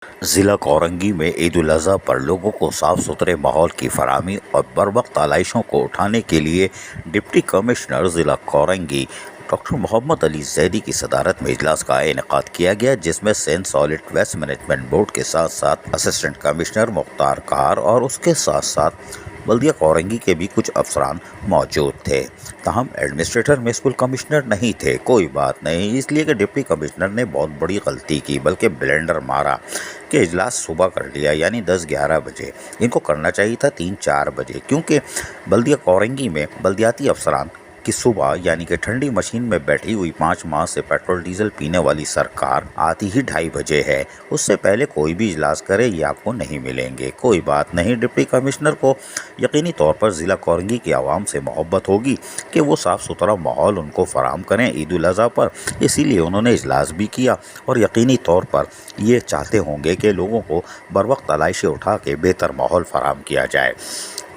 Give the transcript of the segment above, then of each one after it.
ضلع کورنگی میں عید الاضحیٰ پر لوگوں کو صاف ستھرے ماحول کی فراہمی اور بروقت علائشوں کو اٹھانے کے لیے ڈپٹی کمشنر ضلع کورنگی ڈاکٹر محمد علی زیدی کی صدارت میں اجلاس کا انعقاد کیا گیا، جس میں Saint salt waste management board کے ساتھ ساتھ اسسٹنٹ کمشنر مختار کار اور اس کے ساتھ ساتھ بلدیہ کورنگی کے بھی کچھ افسران موجود تھے۔ تاہم ایڈمنسٹریٹر میونسپل کمشنر نہیں تھے۔ کوئی بات نہیں، اس لیے کہ ڈپٹی کمشنر نے بہت بڑی غلطی کی، بلکہ بلنڈر مارا کہ اجلاس صبح کر لیا، یعنی 10-11 بجے۔ ان کو کرنا چاہیے تھا 3-4 بجے، کیونکہ بلدیہ کورنگی میں بلدیاتی افسران کی صبح یعنی کہ ٹھنڈی مشین میں بیٹھی ہوئی 5 ماہ سے پیٹرول ڈیزل پینے والی سرکار آتی ہی 2:30 بجے ہے۔ اس سے پہلے کوئی بھی اجلاس کرے یہ آپ کو نہیں ملیں گے۔ کوئی بات نہیں، ڈپٹی کمشنر کو یقینی طور پر ضلع کورنگی کی عوام سے محبت ہوگی کہ وہ صاف ستھرا ماحول ان کو فراہم کریں عید الاضحیٰ پر، اسی لیے انہوں نے اجلاس بھی کیا اور یقینی طور پر یہ چاہتے ہوں گے کہ لوگوں کو بروقت علائشیں اٹھا کے بہتر ماحول فراہم کیا جائے۔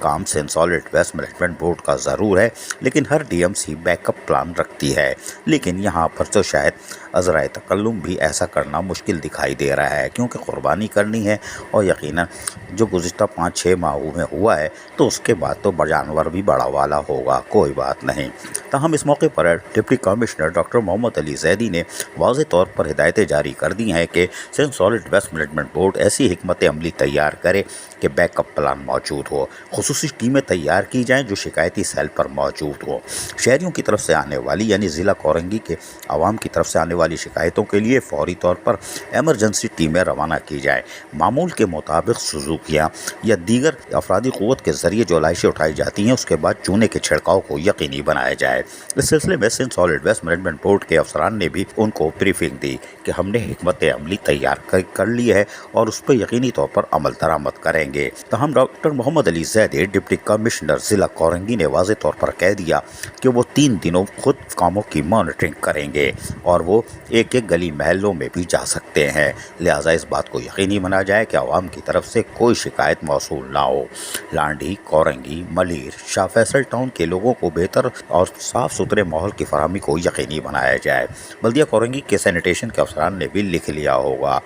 کام Sindh salt waste management board کا ضرور ہے، لیکن ہر D M C backup plan رکھتی ہے، لیکن یہاں پر تو شاید عذرائے تکلم بھی ایسا کرنا مشکل دکھائی دے رہا ہے، کیونکہ قربانی کرنی ہے اور یقیناً جو گزشتہ 5-6 ماہوں میں ہوا ہے تو اس کے بعد تو جانور بھی بڑا والا ہوگا۔ کوئی بات نہیں۔ تاہم اس موقع پر ڈپٹی کمشنر ڈاکٹر محمد علی زیدی نے واضح طور پر ہدایتیں جاری کر دی ہیں کہ Sindh salt waste management board ایسی حکمت عملی تیار کرے کہ بیک اپ پلان موجود ہو، خصوصی ٹیمیں تیار کی جائیں جو شکایتی سیل پر موجود ہو، شہریوں کی طرف سے آنے والی یعنی ضلع کورنگی کے عوام کی طرف سے آنے والی شکایتوں کے لیے فوری طور پر ایمرجنسی ٹیمیں روانہ کی جائیں، معمول کے مطابق سزوکیاں یا دیگر افرادی قوت کے ذریعے جو علائشیں اٹھائی جاتی ہیں اس کے بعد چونے کے چھڑکاؤ کو یقینی بنایا جائے۔ اس سلسلے میں Saint salt waste management board کے افسران نے بھی ان کو بریفنگ دی کہ ہم نے حکمت عملی تیار کر لی ہے اور اس پر یقینی طور پر عمل درآمد کریں گے۔ تاہم ڈاکٹر محمد علی زیدی ڈپٹی کمشنر ضلع کورنگی نے واضح طور پر کہہ دیا کہ وہ 3 دنوں خود کاموں کی مانیٹرنگ کریں گے اور وہ ایک گلی محلوں میں بھی جا سکتے ہیں، لہٰذا اس بات کو یقینی بنا جائے کہ عوام کی طرف سے کوئی شکایت موصول نہ ہو۔ لانڈی، کورنگی، ملیر، شاہ فیصل ٹاؤن کے لوگوں کو بہتر اور صاف ستھرے ماحول کی فراہمی کو یقینی بنایا جائے۔ بلدیہ کورنگی کے سینیٹیشن کے افسران نے بھی لکھ لیا ہوگا،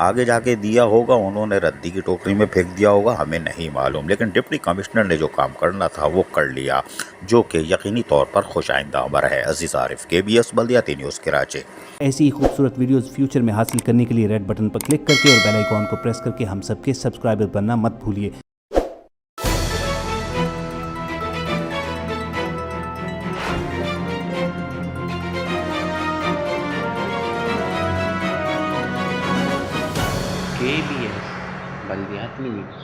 آگے جا کے دیا ہوگا، انہوں نے ردی کی ٹوکری میں پھینک دیا ہوگا، ہمیں نہیں معلوم، لیکن ڈپٹی کمشنر نے جو کام کرنا تھا وہ کر لیا، جو کہ یقینی طور پر خوش آئندہ امر ہے۔ عزیز عارف، KBS بلدیاتی نیوز کراچی۔ ایسی ہی خوبصورت ویڈیوز فیوچر میں حاصل کرنے کے لیے ریڈ بٹن پر کلک کر کے اور بیل آئیکن کو پریس کر کے ہم سب کے سبسکرائبر بننا مت بھولیے۔ KBS بلدیاتی نیوز۔